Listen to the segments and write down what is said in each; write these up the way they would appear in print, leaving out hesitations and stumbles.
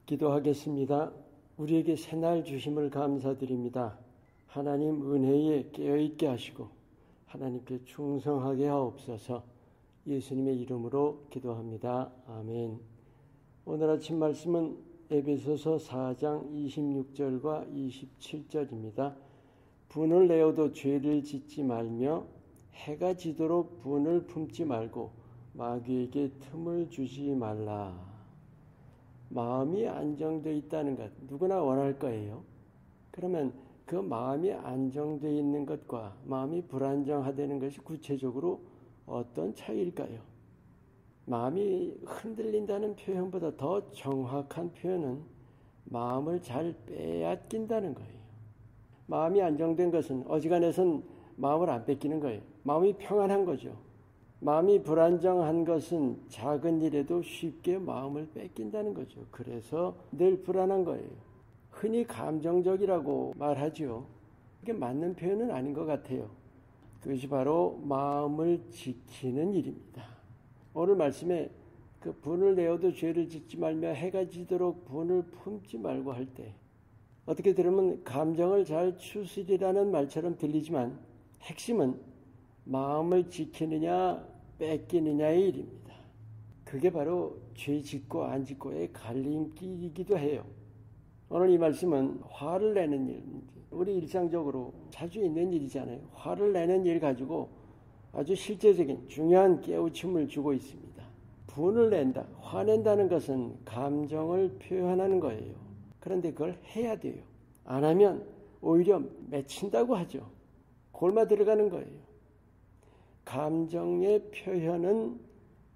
기도하겠습니다. 우리에게 새날 주심을 감사드립니다. 하나님 은혜에 깨어있게 하시고 하나님께 충성하게 하옵소서. 예수님의 이름으로 기도합니다. 아멘. 오늘 아침 말씀은 에베소서 4장 26절과 27절입니다. 분을 내어도 죄를 짓지 말며 해가 지도록 분을 품지 말고 마귀에게 틈을 주지 말라. 마음이 안정되어 있다는 것 누구나 원할 거예요. 그러면 그 마음이 안정되어 있는 것과 마음이 불안정하다는 것이 구체적으로 어떤 차이일까요? 마음이 흔들린다는 표현보다 더 정확한 표현은 마음을 잘 빼앗긴다는 거예요. 마음이 안정된 것은 어지간해선 마음을 안 뺏기는 거예요. 마음이 평안한 거죠. 마음이 불안정한 것은 작은 일에도 쉽게 마음을 뺏긴다는 거죠. 그래서 늘 불안한 거예요. 흔히 감정적이라고 말하죠. 그게 맞는 표현은 아닌 것 같아요. 그것이 바로 마음을 지키는 일입니다. 오늘 말씀에 그 분을 내어도 죄를 짓지 말며 해가 지도록 분을 품지 말고 할 때 어떻게 들으면 감정을 잘 추스리라는 말처럼 들리지만 핵심은 마음을 지키느냐 뺏기느냐의 일입니다. 그게 바로 죄 짓고 안 짓고의 갈림길이기도 해요. 오늘 이 말씀은 화를 내는 일, 우리 일상적으로 자주 있는 일이잖아요. 화를 내는 일 가지고 아주 실제적인 중요한 깨우침을 주고 있습니다. 분을 낸다, 화낸다는 것은 감정을 표현하는 거예요. 그런데 그걸 해야 돼요. 안 하면 오히려 맺힌다고 하죠. 골마 들어가는 거예요. 감정의 표현은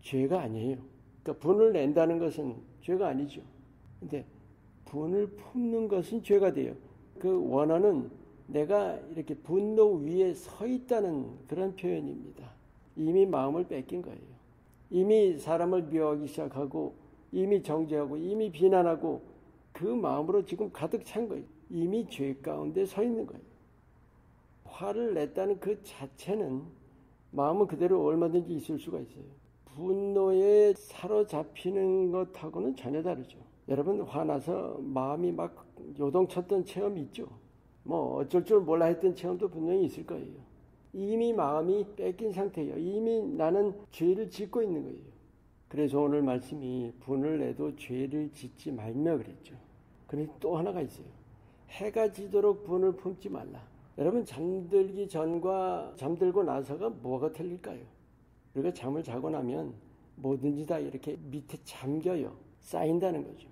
죄가 아니에요. 그러니까 분을 낸다는 것은 죄가 아니죠. 근데 분을 품는 것은 죄가 돼요. 그 원어는 내가 이렇게 분노 위에 서 있다는 그런 표현입니다. 이미 마음을 뺏긴 거예요. 이미 사람을 미워하기 시작하고 이미 정죄하고 이미 비난하고 그 마음으로 지금 가득 찬 거예요. 이미 죄 가운데 서 있는 거예요. 화를 냈다는 그 자체는 마음은 그대로 얼마든지 있을 수가 있어요. 분노에 사로잡히는 것하고는 전혀 다르죠. 여러분 화나서 마음이 막 요동쳤던 체험이 있죠. 뭐 어쩔 줄 몰라 했던 체험도 분명히 있을 거예요. 이미 마음이 뺏긴 상태예요. 이미 나는 죄를 짓고 있는 거예요. 그래서 오늘 말씀이 분을 내도 죄를 짓지 말며 그랬죠. 그런데 또 하나가 있어요. 해가 지도록 분을 품지 말라. 여러분 잠들기 전과 잠들고 나서가 뭐가 틀릴까요? 우리가 잠을 자고 나면 뭐든지 다 이렇게 밑에 잠겨요. 쌓인다는 거죠.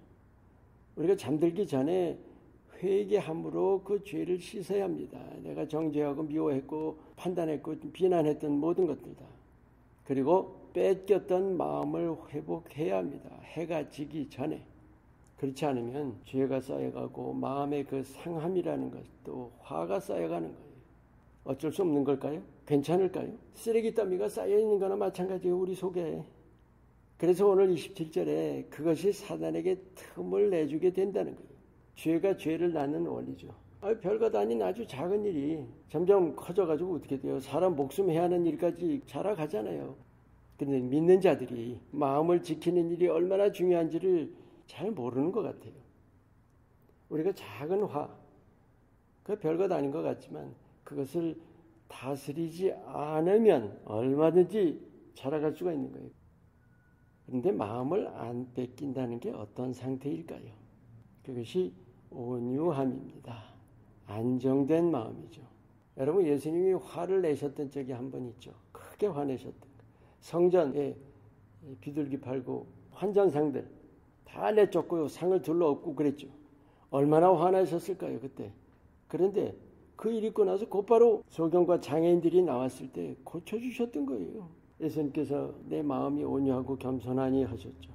우리가 잠들기 전에 회개함으로 그 죄를 씻어야 합니다. 내가 정죄하고 미워했고 판단했고 비난했던 모든 것들 다. 그리고 뺏겼던 마음을 회복해야 합니다. 해가 지기 전에. 그렇지 않으면 죄가 쌓여가고 마음의 그 상함이라는 것도 화가 쌓여가는 거예요. 어쩔 수 없는 걸까요? 괜찮을까요? 쓰레기 더미가 쌓여있는 거나 마찬가지예요. 우리 속에. 그래서 오늘 27절에 그것이 사단에게 틈을 내주게 된다는 거예요. 죄가 죄를 낳는 원리죠. 별것 아닌 아주 작은 일이 점점 커져가지고 어떻게 돼요? 사람 목숨 해하는 일까지 자라가잖아요. 그런데 믿는 자들이 마음을 지키는 일이 얼마나 중요한지를 잘 모르는 것 같아요. 우리가 작은 화, 그 별것 아닌 것 같지만 그것을 다스리지 않으면 얼마든지 자라갈 수가 있는 거예요. 그런데 마음을 안 뺏긴다는 게 어떤 상태일까요? 그것이 온유함입니다. 안정된 마음이죠. 여러분 예수님이 화를 내셨던 적이 한 번 있죠. 크게 화내셨던 거. 성전에 비둘기 팔고 환전상들 다 내쫓고 상을 둘러엎고 그랬죠. 얼마나 화나셨을까요 그때. 그런데 그 일 있고 나서 곧바로 소경과 장애인들이 나왔을 때 고쳐주셨던 거예요. 예수님께서 내 마음이 온유하고 겸손하니 하셨죠.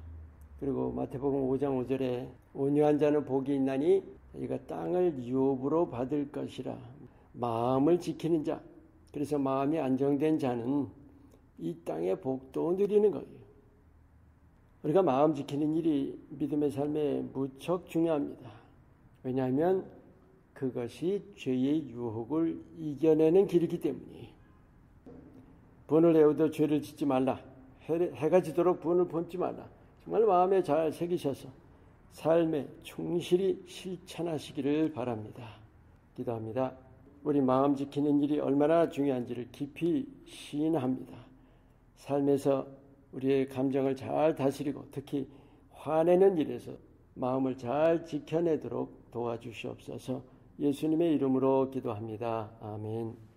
그리고 마태복음 5장 5절에 온유한 자는 복이 있나니 이가 땅을 유업으로 받을 것이라. 마음을 지키는 자, 그래서 마음이 안정된 자는 이 땅의 복도 누리는 거예요. 우리가 마음 지키는 일이 믿음의 삶에 무척 중요합니다. 왜냐하면 그것이 죄의 유혹을 이겨내는 길이기 때문이에요. 분을 내어도 죄를 짓지 말라. 해가 지도록 분을 품지 말라. 정말 마음에 잘 새기셔서 삶에 충실히 실천하시기를 바랍니다. 기도합니다. 우리 마음 지키는 일이 얼마나 중요한지를 깊이 시인합니다. 삶에서 우리의 감정을 잘 다스리고 특히 화내는 일에서 마음을 잘 지켜내도록 도와주시옵소서. 예수님의 이름으로 기도합니다. 아멘.